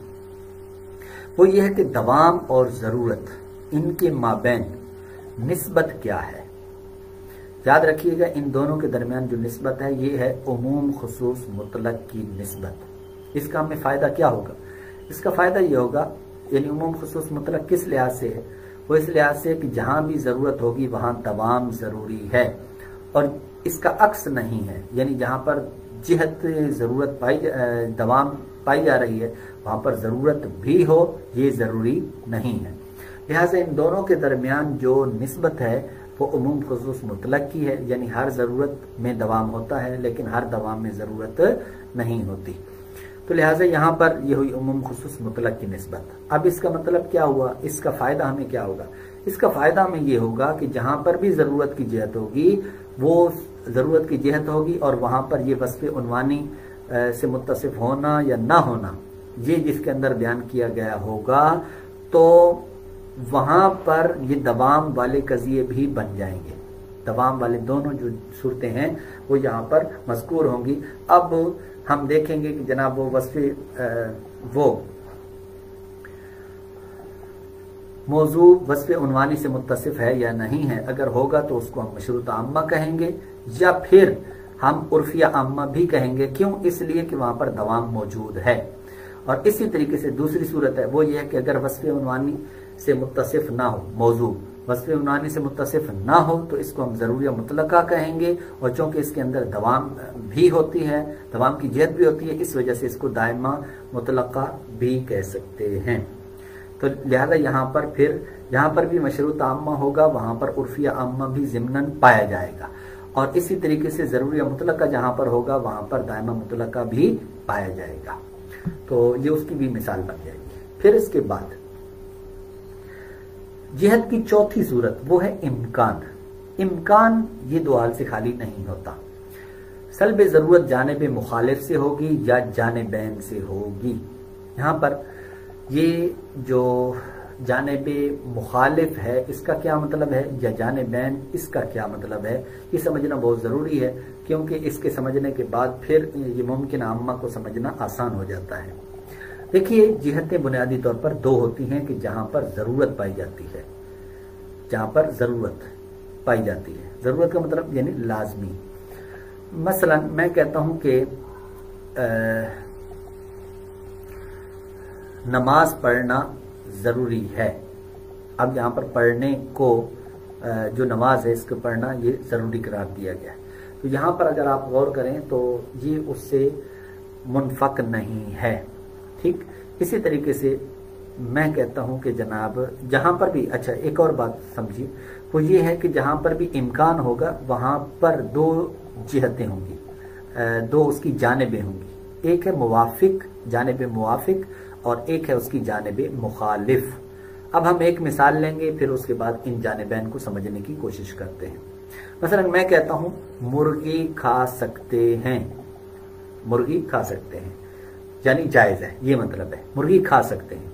[SPEAKER 1] वो ये है कि दवाम और ज़रूरत, इनके माबैन निस्बत क्या है। याद रखिएगा, इन दोनों के दरमियान जो निस्बत है ये है उमूम खुसूस मुतलक की निस्बत। इसका हमें फ़ायदा क्या होगा, इसका फ़ायदा ये होगा, यानी उमूम खुसूस मुतलक किस लिहाज से है, वो इस लिहाज से कि जहाँ भी ज़रूरत होगी वहाँ दवाम ज़रूरी है, और इसका अक्स नहीं है, यानी जहाँ पर जिहत ज़रूरत दवाम पाई जा रही है वहाँ पर ज़रूरत भी हो, ये ज़रूरी नहीं है। लिहाजा इन दोनों के दरमियान जो निस्बत है वो उमूम खुसूस मुतलक की है, यानी हर ज़रूरत में दवाम होता है लेकिन हर दवाम में ज़रूरत नहीं होती। तो लिहाजा यहाँ पर ये हुई उमूम खुसूस मुतलक की निस्बत। अब इसका मतलब क्या हुआ, इसका फ़ायदा हमें क्या होगा, इसका फ़ायदा हमें ये होगा कि जहाँ पर भी ज़रूरत की जिहत होगी वो ज़रूरत की जिहत होगी, और वहाँ पर ये वस्फ़ उन्वानी से मुत्तसिफ होना या ना होना, ये जिसके अंदर बयान किया गया होगा, तो वहाँ पर ये दवाम वाले कज़िये भी बन जाएंगे। दवाम वाले दोनों जो सूरतें हैं वो यहाँ पर मज़कूर होंगी। अब हम देखेंगे कि जनाब वो मौजू वस्फ़ उन्वानी से मुत्तसिफ है या नहीं है। अगर होगा तो उसको हम मशरूता अम्मा कहेंगे, या फिर हम उर्फिया अम्मा भी कहेंगे। क्यों, इसलिए कि वहाँ पर दवाम मौजूद है। और इसी तरीके से दूसरी सूरत है वो ये है कि अगर वस्फ़ उन्वानी से मुत्तसिफ ना हो मौजू, وصف عنوانی سے متصف نہ ہو تو اس کو ہم ضروریہ مطلقہ کہیں گے، اور چونکہ اس کے اندر دوام بھی ہوتی ہے، دوام کی جہت بھی ہوتی ہے، اس وجہ سے اس کو دائمہ مطلقہ بھی کہہ سکتے ہیں۔ تو لہذا یہاں پر بھی مشروط عامہ ہوگا، وہاں پر عرفیہ عامہ بھی ضمناً پایا جائے گا، اور اسی طریقے سے ضروریہ مطلقہ جہاں پر ہوگا وہاں پر دائمہ مطلقہ بھی پایا جائے گا۔ تو یہ اس کی بھی مثال بن جائے گی۔ پھر اس کے بعد جہت کی چوتھی صورت وہ ہے امکان۔ امکان یہ دو حال سے خالی نہیں ہوتا، سلب ضرورت جانب مخالف سے ہوگی یا جانبین سے ہوگی۔ یہاں پر یہ جو جانب مخالف ہے اس کا کیا مطلب ہے، یا جانبین اس کا کیا مطلب ہے، یہ سمجھنا بہت ضروری ہے، کیونکہ اس کے سمجھنے کے بعد پھر یہ ممکن عامہ کو سمجھنا آسان ہو جاتا ہے۔ دیکھیے جہتیں بنیادی طور پر دو ہوتی ہیں کہ جہاں پر ضرورت پائی جاتی ہے، جہاں پر ضرورت پائی جاتی ہے، ضرورت کا مطلب یعنی لازمی۔ مثلا میں کہتا ہوں کہ نماز پڑھنا ضروری ہے، اب یہاں پر پڑھنے کو جو نماز ہے اس کو پڑھنا یہ ضروری قرار دیا گیا ہے، تو یہاں پر اگر آپ غور کریں تو یہ اس سے منفک نہیں ہے، ٹھیک۔ اسی طریقے سے میں کہتا ہوں کہ جناب جہاں پر بھی، اچھا ایک اور بات سمجھیے، وہ یہ ہے کہ جہاں پر بھی امکان ہوگا وہاں پر دو جہتیں ہوں گی، دو اس کی جانبیں ہوں گی، ایک ہے موافق، جانب موافق، اور ایک ہے اس کی جانب مخالف۔ اب ہم ایک مثال لیں گے، پھر اس کے بعد ان جانبین کو سمجھنے کی کوشش کرتے ہیں۔ مثلا میں کہتا ہوں مرغی کھا سکتے ہیں، مرغی کھا سکتے ہیں یعنی جائز ہے، یہ مطلب ہے مرغی کھا سکتے ہیں۔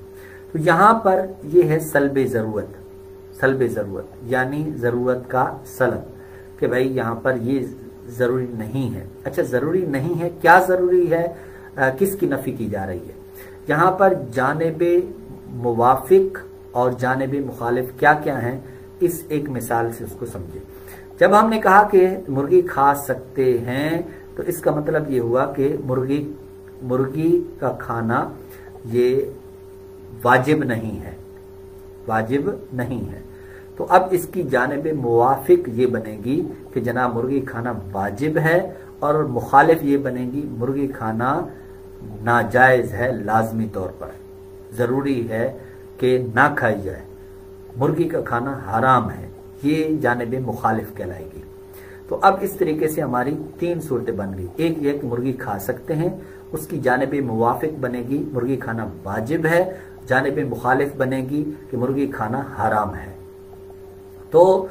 [SPEAKER 1] تو یہاں پر یہ ہے سلب ضرورت، سلب ضرورت یعنی ضرورت کا سلب، کہ بھائی یہاں پر یہ ضروری نہیں ہے۔ اچھا ضروری نہیں ہے، کیا ضروری ہے، کس کی نفی کی جا رہی ہے؟ یہاں پر جانب موافق اور جانب مخالف کیا کیا ہیں، اس ایک مثال سے اس کو سمجھے۔ جب ہم نے کہا کہ مرغی کھا سکتے ہیں تو اس کا مطلب یہ ہوا کہ مرغی کا کھانا یہ واجب نہیں ہے، واجب نہیں ہے۔ تو اب اس کی جانب موافق یہ بنے گی کہ جناب مرغی کھانا واجب ہے، اور مخالف یہ بنے گی مرغی کھانا ناجائز ہے، لازمی طور پر ضروری ہے کہ نہ کھائی جائے، مرغی کا کھانا حرام ہے، یہ جانب مخالف کہلائے گی۔ تو اب اس طریقے سے ہماری تین صورتیں بن گئی، ایک یہ کہ مرغی کھا سکتے ہیں، اس کی جانب موافق بنے گی مرغی کھانا واجب ہے، جانب مخالف بنے گی کہ مرغی کھانا حرام ہے۔ تو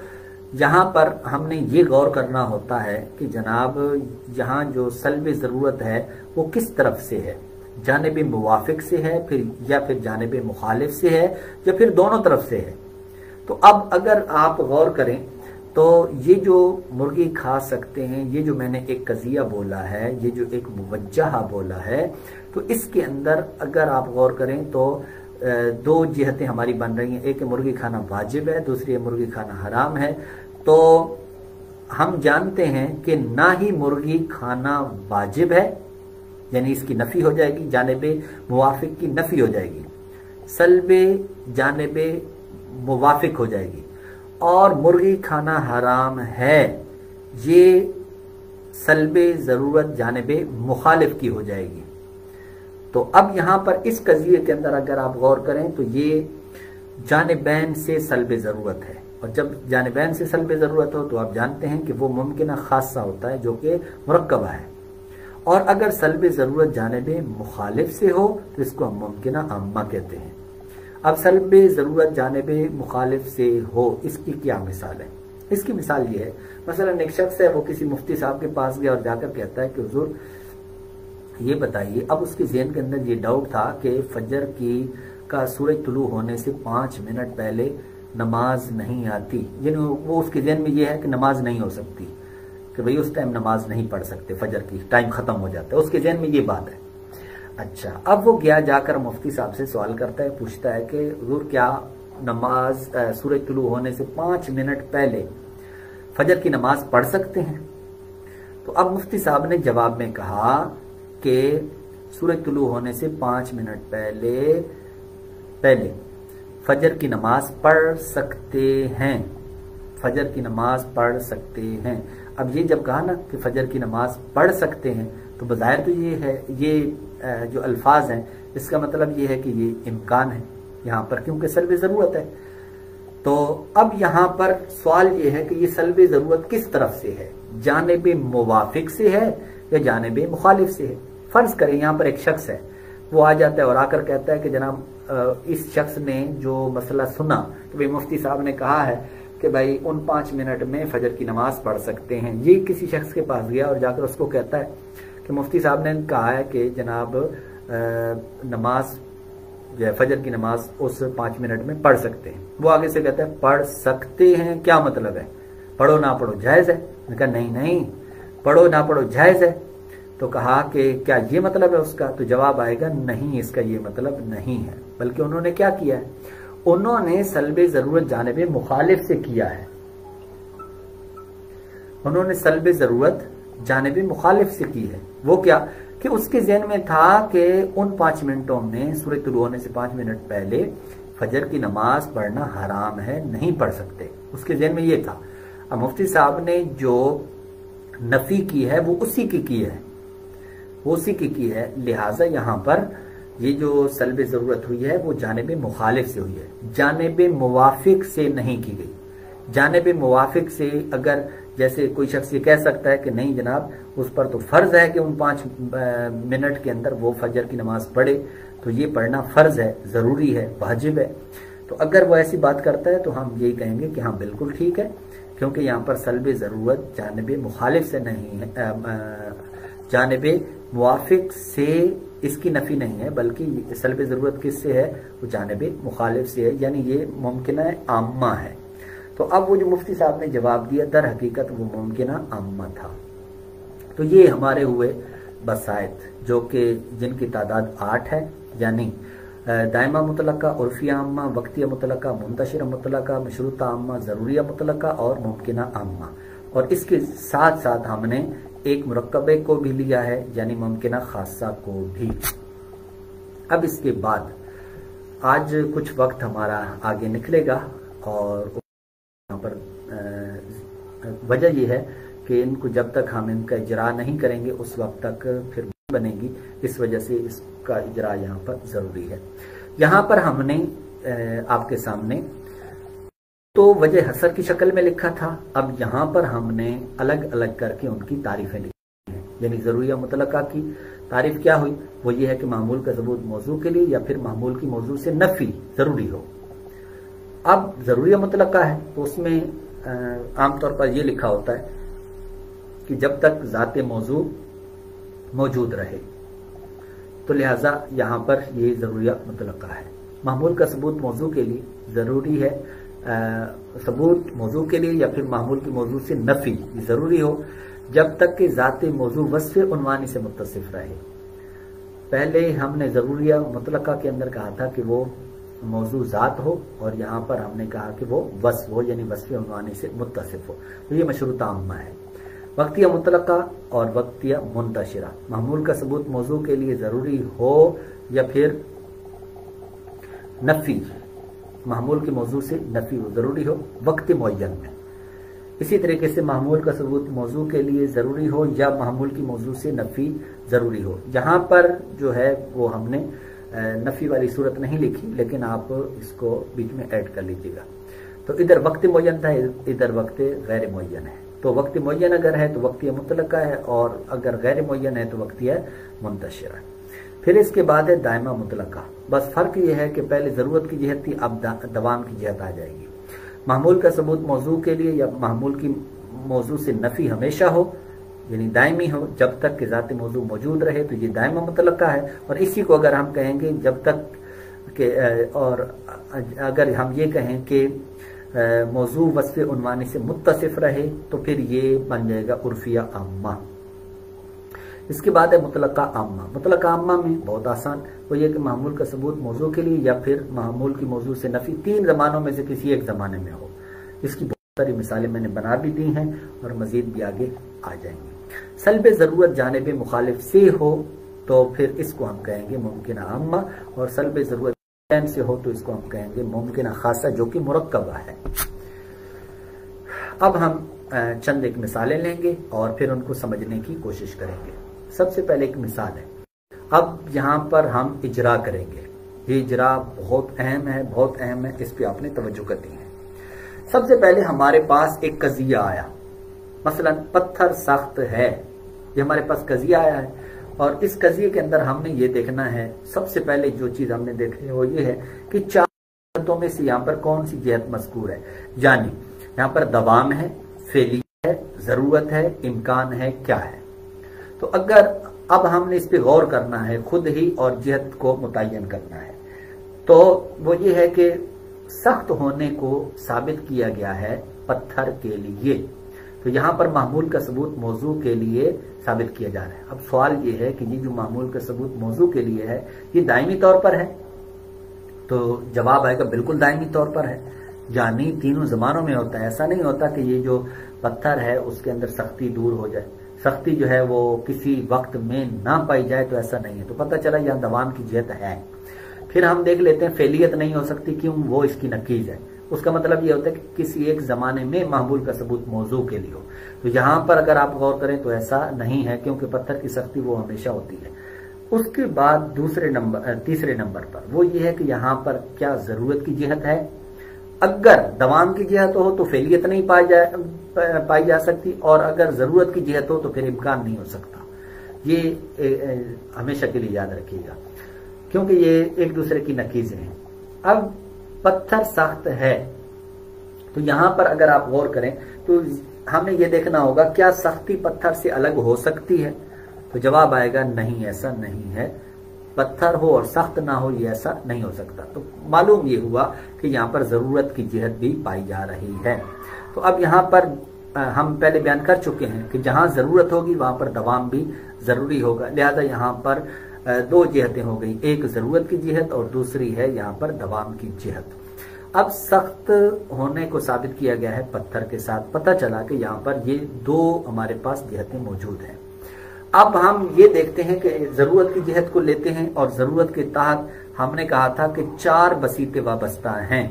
[SPEAKER 1] یہاں پر ہم نے یہ غور کرنا ہوتا ہے کہ جناب یہاں جو سلب ضرورت ہے وہ کس طرف سے ہے، جانب موافق سے ہے یا پھر جانب مخالف سے ہے، یا پھر دونوں طرف سے ہے۔ تو اب اگر آپ غور کریں تو یہ جو مرغی کھا سکتے ہیں، یہ جو میں نے ایک قضیہ بولا ہے، یہ جو ایک موجہہ بولا ہے، تو اس کے اندر اگر آپ غور کریں تو دو جہتیں ہماری بن رہی ہیں، ایک مرغی کھانا واجب ہے، دوسری مرغی کھانا حرام ہے۔ تو ہم جانتے ہیں کہ نہ ہی مرغی کھانا واجب ہے، یعنی اس کی نفی ہو جائے گی، جانب موافق کی نفی ہو جائے گی، سلب جانب موافق ہو جائے گی، اور مرغی کھانا حرام ہے یہ سلب ضرورت جانب مخالف کی ہو جائے گی۔ تو اب یہاں پر اس قضیے کے اندر اگر آپ غور کریں تو یہ جانبین سے سلب ضرورت ہے، اور جب جانبین سے سلب ضرورت ہو تو آپ جانتے ہیں کہ وہ ممکنہ خاصہ ہوتا ہے جو کہ مرکبہ ہے، اور اگر سلب ضرورت جانب مخالف سے ہو تو اس کو ہم ممکنہ عامہ کہتے ہیں۔ اب سلب ضرورت جانب مخالف سے ہو، اس کی کیا مثال ہے؟ اس کی مثال یہ ہے، مثلا ایک شخص ہے وہ کسی مفتی صاحب کے پاس گیا اور جا کر کہتا ہے کہ حضور یہ بتائیے، اب اس کے ذہن کے اندر یہ ڈاؤٹ تھا کہ فجر کا سورج طلوع ہونے سے 5 منٹ پہلے نماز نہیں آتی، یعنی وہ اس کے ذہن میں یہ ہے کہ نماز نہیں ہو سکتی، کہ بھئی اس ٹائم نماز نہیں پڑھ سکتے، فجر کی ٹائم ختم ہو جاتا ہے، اس کے ذہن میں یہ بات ہے۔ اچھا اب وہ گیا، جا کر مفتی صاحب سے سوال کرتا ہے، پوچھتا ہے کہ حضور کیا نماز سورج طلوع ہونے سے 5 منٹ پہلے فجر کی نماز پڑھ سکتے ہیں؟ تو اب مفتی صاحب نے جواب میں کہا کہ سورج طلوع ہونے سے 5 منٹ پہلے फजर की नमाज पढ़ सकते हैं, फजर की नमाज पढ़ सकते हैं। अब ये जब कहा ना कि फजर की नमाज पढ़ सकते हैं, तो बज़ाहिर तो ये है, ये जो अल्फाज हैं इसका मतलब ये है कि ये इम्कान है यहाँ पर, क्योंकि सल्ब ज़रूरत है। तो अब यहाँ पर सवाल ये है कि ये सल्ब ज़रूरत किस तरफ से है, जानिब मुवाफिक से है या जानिब मुखालिफ से है। फर्ज करें यहाँ पर एक शख्स है, वो आ जाता है और आकर कहता है कि जनाब इस शख्स ने जो मसला सुना कि भाई मुफ्ती साहब ने कहा है कि भाई उन 5 मिनट में फजर की नमाज पढ़ सकते हैं। ये किसी शख्स के पास गया और जाकर उसको कहता है कि मुफ्ती साहब ने कहा है कि जनाब नमाज जो है फजर की नमाज उस 5 मिनट में पढ़ सकते हैं। वो आगे से कहता है पढ़ सकते हैं क्या मतलब है, पढ़ो ना पढ़ो जायज है। मैंने कहा नहीं नहीं, पढ़ो ना पढ़ो जायज है। तो कहा कि क्या ये मतलब है उसका, तो जवाब आएगा नहीं, इसका ये मतलब नहीं है। बल्कि उन्होंने क्या किया है, उन्होंने सल्बे जरूरत जानिबे मुखालिफ से किया है, उन्होंने सल्बे जरूरत जानिबे मुखालिफ से की है। वो क्या कि उसके ज़हन में था कि उन 5 मिनटों में सूरज तुलू होने से 5 मिनट पहले फजर की नमाज पढ़ना हराम है, नहीं पढ़ सकते, उसके ज़हन में ये था। अब मुफ्ती साहब ने जो नफी की है वो उसी की है, वो उसी की है। लिहाजा यहाँ पर ये जो सल्ब ज़रूरत हुई है वो जानिब मुखालिफ से हुई है, जानिब मुवाफिक से नहीं की गई। जानिब मुवाफिक से अगर जैसे कोई शख्स ये कह सकता है कि नहीं जनाब उस पर तो फर्ज है कि उन 5 मिनट के अंदर वो फजर की नमाज पढ़े, तो ये पढ़ना फर्ज है, ज़रूरी है, वाजिब है। तो अगर वो ऐसी बात करता है तो हम यही कहेंगे कि हाँ बिल्कुल ठीक है, क्योंकि यहाँ पर सल्ब ज़रूरत जानिब मुखालिफ से नहीं है, जानिब मुवाफिक से इसकी नफी नहीं है, बल्कि सल्ब ज़रूरत किससे है, वो जानिब मुखालिफ से है, यानी ये मुमकिना आम्मा है। तो अब वो जो मुफ्ती साहब ने जवाब दिया दर हकीकत वो मुमकिना आम्मा था। तो ये हमारे हुए बसाइत जो कि जिनकी तादाद 8 है, यानी दायमा मुतलका, उर्फिया आम्मा, वक्तिया मुतलका, मुंतशिर मुतलका, मशरूता आम्मा, ज़रूरिया मुतलका और मुमकिना आम्मा। और इसके साथ साथ हमने एक मुरक्कबे को भी लिया है, यानी मुमकिना खासा को भी। अब इसके बाद आज कुछ वक्त हमारा आगे निकलेगा और यहाँ पर वजह यह है कि इनको जब तक हम इनका इजरा नहीं करेंगे उस वक्त तक फिर बनेगी, इस वजह से इसका इजरा यहाँ पर ज़रूरी है। यहाँ पर हमने आपके सामने तो वजह हसर की शक्ल में लिखा था, अब यहाँ पर हमने अलग अलग करके उनकी तारीफें लिखी हैं। यानी ज़रूरिया मुतलका की तारीफ क्या हुई, वो ये है कि मामूल का सबूत मौजू के लिए या फिर मामूल की मौजू से नफी ज़रूरी हो। अब ज़रूरिया मुतलका है तो उसमें आमतौर पर यह लिखा होता है कि जब तक ज़ाते मौजू मौजूद रहे, तो लिहाजा यहाँ पर ये ज़रूरिया मुतलका है। मामूल का सबूत मौजू के लिए ज़रूरी है, सबूत मौजू के लिए या फिर मामूल की मौजू से नफी ज़रूरी हो जब तक कि ज़ाते मौजू वस्फ़ उन्वानी से मुत्तसिफ रहे। पहले हमने ज़रूरिया मुतलका के अंदर कहा था कि वो मौजू ज़ात हो, और यहाँ पर हमने कहा कि वो वस्फ़ हो, यानी वस्फ़ उन्वानी से मुत्तसिफ हो। तो ये मशरूता आम्मा है। वक्तिया मुतलका और वक्तिया मुंतशिरा, मामूल का सबूत मौजू के लिए ज़रूरी हो या फिर नफी, मामूल के मौजू से नफी हो ज़रूरी हो वक्त मुअय्यन में। इसी तरीके से मामूल का सबूत मौजू के लिए ज़रूरी हो या मामूल की मौजू से नफी ज़रूरी हो। यहाँ पर जो है वो हमने नफी वाली सूरत नहीं लिखी, लेकिन आप इसको बीच में ऐड कर लीजिएगा। तो इधर वक्त मुअय्यन था, इधर वक्त गैर मुअय्यन है। तो वक्त मुअय्यन अगर है तो वक्तिया मुतलका है, और अगर गैर मुअय्यन है तो वक्तिया मुंतशिरा है। फिर इसके बाद है दायमा मुतलका। बस फर्क यह है कि पहले ज़रूरत की जिहत थी, अब दवाम की जिहत आ जाएगी। मामूल का सबूत मौजू के लिए या मामूल की मौजू से नफी हमेशा हो, यानी दायमी हो, जब तक कि ज़ाती मौजू मौजूद रहे, तो ये दायमा मुतलका है। और इसी को अगर हम कहेंगे जब तक कि, और अगर हम ये कहें कि मौजू वस्फ़ उन्वानी से मुत्तसिफ रहे, तो फिर ये बन जाएगा उर्फिया आम्मा। इसके बाद है मुतलका आम्मा। मुतलका आम्मा में बहुत आसान, वो ये कि मामूल का सबूत मौजू के लिए या फिर मामूल की मौजू से नफी 3 ज़मानों में से किसी एक ज़माने में हो। इसकी बहुत सारी मिसालें मैंने बना भी दी हैं और मज़ीद भी आगे आ जाएंगे। सल्ब ज़रूरत जानिब मुखालिफ से हो तो फिर इसको हम कहेंगे मुमकिन आम्मा, और सल्ब ज़रूरत से हो तो इसको हम कहेंगे मुमकिन खासा, जो कि मुरक्कबा है। अब हम चंद एक मिसालें लेंगे और फिर उनको समझने की कोशिश करेंगे। सबसे पहले एक मिसाल है। अब यहाँ पर हम इजरा करेंगे। ये इजरा बहुत अहम है, बहुत अहम है, इस पे आपने तवज्जो करनी है। सबसे पहले हमारे पास एक कजिया आया, मसलन पत्थर सख्त है, ये हमारे पास कजिया आया है और इस कजिए के अंदर हमने ये देखना है, सबसे पहले जो चीज हमने देखनी है वो ये है कि चार जिहतों में से यहाँ पर कौन सी जिहत मज़कूर है। यानी यहाँ पर दवाम है, फेली है, जरूरत है, इम्कान है, क्या है। तो अगर अब हमने इस पे गौर करना है खुद ही और जिहत को मुतय्यन करना है, तो वो ये है कि सख्त होने को साबित किया गया है पत्थर के लिए। तो यहाँ पर मामूल का सबूत मौजू के लिए साबित किया जा रहा है। अब सवाल ये है कि ये जो मामूल का सबूत मौजू के लिए है, ये दायमी तौर पर है? तो जवाब आएगा बिल्कुल दायमी तौर पर है। यानी तीनों जमानों में होता है। ऐसा नहीं होता कि ये जो पत्थर है उसके अंदर सख्ती दूर हो जाए, सख्ती जो है वो किसी वक्त में ना पाई जाए, तो ऐसा नहीं है। तो पता चला यहाँ दवाम की जिहत है। फिर हम देख लेते हैं फेलियत नहीं हो सकती, क्यों? वो इसकी नकीज है। उसका मतलब ये होता है कि किसी एक जमाने में मामूल का सबूत मौजू के लिए हो। तो यहाँ पर अगर आप गौर करें तो ऐसा नहीं है, क्योंकि पत्थर की सख्ती वो हमेशा होती है। उसके बाद तीसरे नंबर पर वो ये है कि यहाँ पर क्या जरूरत की जिहत है। अगर दवाम की जिहत हो तो फेलियत नहीं पाई जा सकती, और अगर जरूरत की जिहत हो तो फिर इम्कान नहीं हो सकता। ये हमेशा के लिए याद रखिएगा, क्योंकि ये एक दूसरे की नकीजें हैं। अब पत्थर सख्त है, तो यहां पर अगर आप गौर करें तो हमें यह देखना होगा क्या सख्ती पत्थर से अलग हो सकती है। तो जवाब आएगा नहीं, ऐसा नहीं है। पत्थर हो और सख्त ना हो, ये ऐसा नहीं हो सकता। तो मालूम ये हुआ कि यहाँ पर जरूरत की जिहत भी पाई जा रही है। तो अब यहाँ पर हम पहले बयान कर चुके हैं कि जहां जरूरत होगी वहां पर दवाम भी जरूरी होगा। लिहाजा यहाँ पर दो जिहतें हो गई, एक जरूरत की जिहत और दूसरी है यहाँ पर दवाम की जिहत। अब सख्त होने को साबित किया गया है पत्थर के साथ। पता चला कि यहाँ पर ये दो हमारे पास जिहतें मौजूद हैं। अब हम ये देखते हैं कि जरूरत की जिहत को लेते हैं, और जरूरत के तहत हमने कहा था कि चार बसीते वाबस्ता हैं।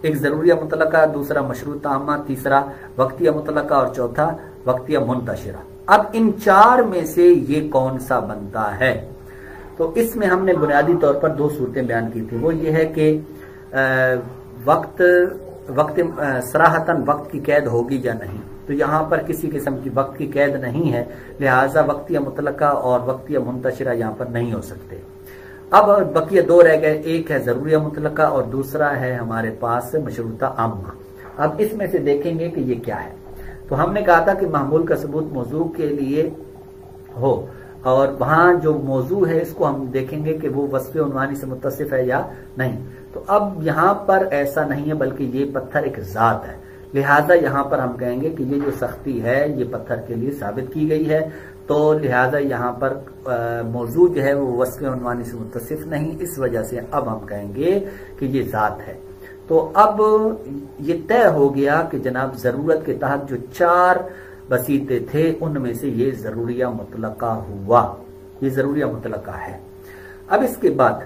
[SPEAKER 1] एक जरूरिया मुतलका, दूसरा मशरूता अम्मा, तीसरा वक्तिया मुतलका और चौथा वक्तिया मुंतशिरा। अब इन चार में से ये कौन सा बनता है? तो इसमें हमने बुनियादी तौर पर दो सूरतें बयान की थी। वो ये है कि वक्त सराहतन वक्त की कैद होगी या नहीं। तो यहाँ पर किसी किस्म की वक्त की कैद नहीं है, लिहाजा वक्तिया मुतलका और वक्तिया मुंतशिरा यहाँ पर नहीं हो सकते। अब बकिया दो रह गए, एक है जरूरिया मुतलका और दूसरा है हमारे पास मशरूता आम्मा। अब इसमें से देखेंगे कि ये क्या है। तो हमने कहा था कि मामूल का सबूत मौजू के लिए हो, और वहां जो मौजू है इसको हम देखेंगे कि वो वस्फ़े उन्वानी से मुत्तसिफ है या नहीं। तो अब यहाँ पर ऐसा नहीं है, बल्कि ये पत्थर एक जात है। लिहाजा यहाँ पर हम कहेंगे कि ये जो सख्ती है ये पत्थर के लिए साबित की गई है। तो लिहाजा यहाँ पर मौजू जो है वो वस्फ़े उन्वानी से मुत्तसिफ नहीं, इस वजह से अब हम कहेंगे कि ये जात है। तो अब ये तय हो गया कि जनाब जरूरत के तहत जो चार बसीते थे उनमें से ये जरूरिया मुतलका हुआ, ये जरूरिया मुतलका है। अब इसके बाद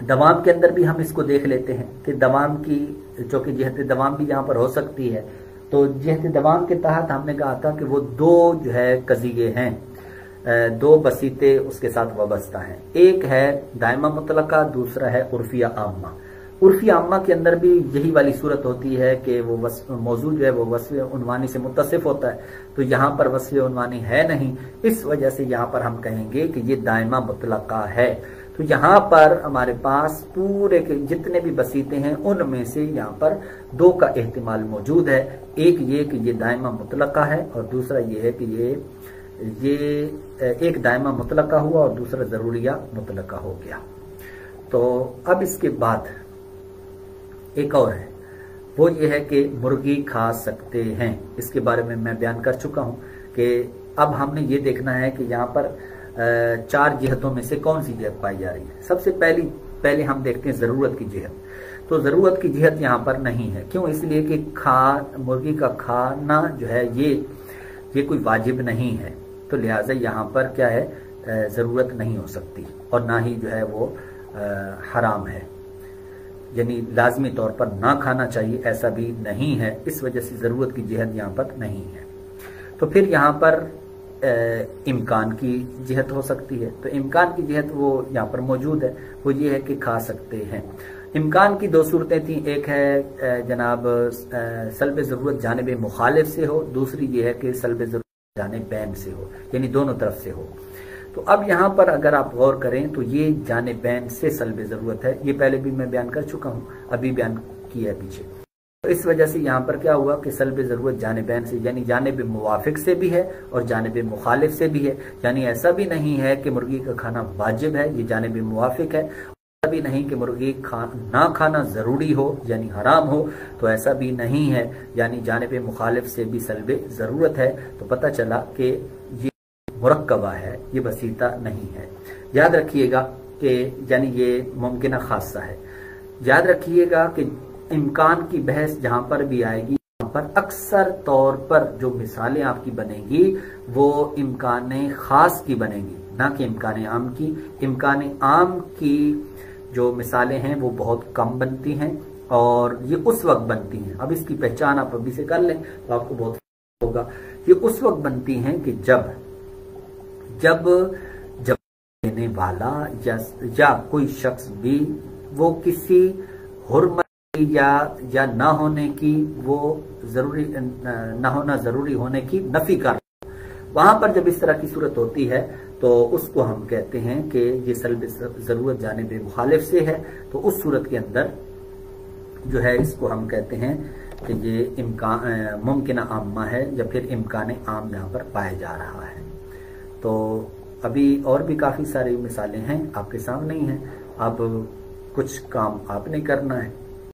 [SPEAKER 1] दवाम के अंदर भी हम इसको देख लेते हैं कि दवाम की जो कि जिहत दवाम भी यहाँ पर हो सकती है। तो जिहत दवाम के तहत हमने कहा था कि वो दो जो है कज़िये हैं, दो बसीते उसके साथ वाबस्ता हैं। एक है दायमा मुतलका, दूसरा है उर्फिया आम्मा। उर्फिया आम्मा के अंदर भी यही वाली सूरत होती है कि वो मौजू जो है वो वस्फ़े उन्वानी से मुत्तसिफ होता है। तो यहाँ पर वस्फ़े उन्वानी है नहीं, इस वजह से यहाँ पर हम कहेंगे कि ये दायमा मुतलका है। तो यहाँ पर हमारे पास पूरे के जितने भी बसीते हैं उनमें से यहाँ पर दो का एहतिमाल मौजूद है। एक ये कि ये दायमा मुतलका है, और दूसरा ये है कि ये एक दायमा मुतलका हुआ और दूसरा जरूरिया मुतलका हो गया। तो अब इसके बाद एक और है, वो ये है कि मुर्गी खा सकते हैं। इसके बारे में मैं बयान कर चुका हूं कि अब हमने ये देखना है कि यहाँ पर चार जिहतों में से कौन सी जिहत पाई जा रही है। सबसे पहले हम देखते हैं जरूरत की जिहत। तो जरूरत की जिहत यहाँ पर नहीं है। क्यों? इसलिए कि मुर्गी का खाना जो है ये कोई वाजिब नहीं है। तो लिहाजा यहाँ पर क्या है, जरूरत नहीं हो सकती, और ना ही जो है वो हराम है। یعنی لازمی طور پر نہ کھانا چاہیے ایسا بھی نہیں ہے، اس وجہ سے ضرورت کی جہت یہاں پر نہیں ہے۔ تو پھر یہاں پر امکان کی جہت ہو سکتی ہے، تو امکان کی جہت وہ یہاں پر موجود ہے، وہ یہ ہے کہ کھا سکتے ہیں۔ امکان کی دو صورتیں تھیں، ایک ہے جناب سلب ضرورت جانب مخالف سے ہو، دوسری یہ ہے کہ سلب ضرورت جانب بین سے ہو، یعنی دونوں طرف سے ہو۔ تو اب یہاں پر اگر آپ غور کریں تو یہ جانب بین سے سلب ضرورت ہے، یہ پہلے بھی میں بیان کر چکا ہوں، ابھی بیان کیا ہے پیچھے۔ تو اس وجہ سے یہاں پر کیا ہوا کہ سلب ضرورت جانبین سے، یعنی جانب موافق سے بھی ہے اور جانب مخالف سے بھی ہے، یعنی ایسا بھی نہیں ہے کہ مرغی کا کھانا واجب ہے، یہ جانب موافق ہے، ایسا بھی نہیں کہ مرغی نہ کھانا ضروری ہو یعنی حرام ہو، تو ایسا بھی نہیں ہے، یعنی جانب مخالف سے بھی سلب ضرورت ہے۔ تو پتہ چلا کہ یہ مرکبہ ہے، یہ بسیطہ نہیں ہے۔ یاد رکھیے گا کہ یعنی یہ ممکنہ خاصہ ہے۔ یاد رکھیے گا کہ امکان کی بحث جہاں پر بھی آئے گی، یہاں پر اکثر طور پر جو مثالیں آپ کی بنے گی وہ امکان خاص کی بنے گی، نہ کہ امکان عام کی۔ امکان عام کی جو مثالیں ہیں وہ بہت کم بنتی ہیں اور یہ اس وقت بنتی ہیں، اب اس کی پہچان آپ ابھی سے کر لیں تو آپ کو بہت ہوگا۔ یہ اس وقت بنتی ہیں کہ جب دینے والا یا کوئی شخص بھی وہ کسی حرمت یا نہ ہونے کی، وہ ضروری نہ ہونا ضروری ہونے کی نفی کر، وہاں پر جب اس طرح کی صورت ہوتی ہے تو اس کو ہم کہتے ہیں کہ یہ سلب ضرورت جانب مخالف سے ہے۔ تو اس صورت کے اندر جو ہے اس کو ہم کہتے ہیں کہ یہ ممکنہ عامہ ہے، یا پھر امکان عام یہاں پر پایا جا رہا ہے۔ تو ابھی اور بھی کافی ساری مثالیں ہیں آپ کے سامنے ہی ہیں، اب کچھ کام آپ نے کرنا ہے۔